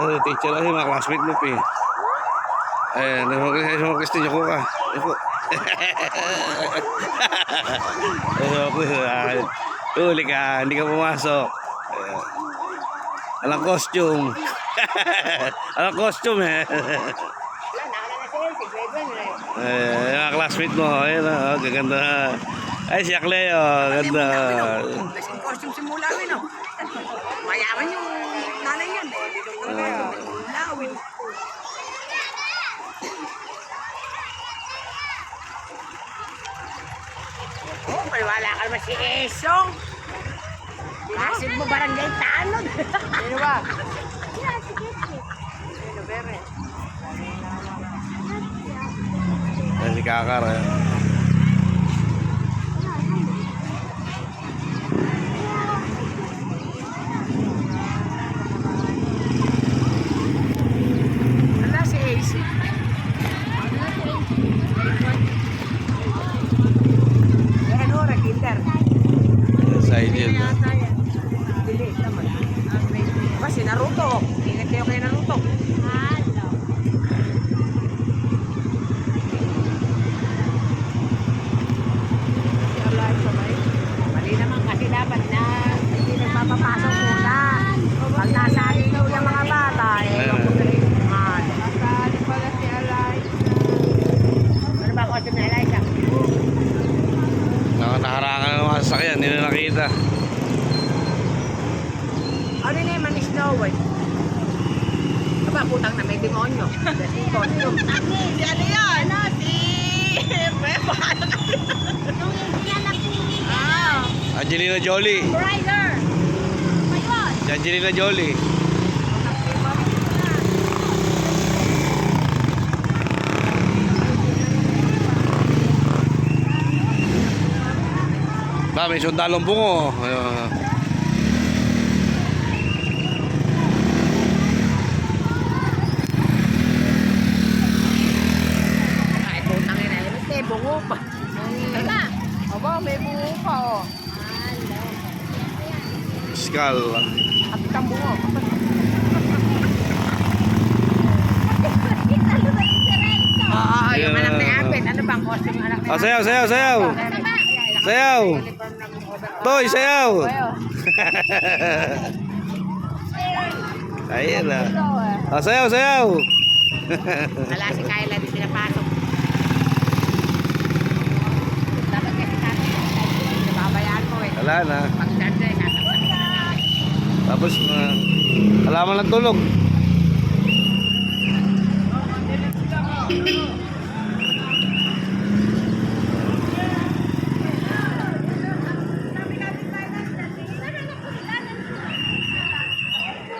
Teacher ay mga classmate mo pi. Eh, mga Christine ko ka. Ito. Huli ka, hindi ka pumasok. Alang costume. Alang costume eh. Mga classmate mo, ayun o, gaganda. Ay, si Akleo, ganda. Kasing costume simula rin, no? Mayaman yung nanay yan, eh. Dito ko na lawin. Oh, wala ka naman si Esong. Kasi mo barangay Tanod. Sino ba? Sino, Bere? Ay, si Kakar eh. Wala si AC. Ano, Rakinder? Sidel. Dili, naman. Ba, si Naruto. Ingat kayo kay Naruto. Mali naman kasi dapat na hindi nagpapapasok muna. Pag nasa alinaw yung mga bata, eh, mahal. Nasali pala si Eliza. Ano ba kotse na Eliza? Nakaharangan ng mga sasakyan, hindi na nakita. Ano na yung manis Snow White? Aba, putang na may demonyo. Si ano yan? Si... Angelina Jolie. Rider! Ayun! Si Angelina Jolie. Ba, may sundalong bungo. Ay, putang ina. May bungo pa. Aba! Aba, may bungo pa, oh. Skal. At kang bungo. Yung anak ni Apet. Ano bang costume ng anak ni Apet? Sayaw, sayaw, sayaw. Sayaw. Toy, sayaw. Ayan na. Sayaw, sayaw. Wala si Kyla, di pinapasok. Dapat kasi nababayaan mo eh. Wala na. Pag-charge eh, sasaksak. Tapos, alaman ng tulog.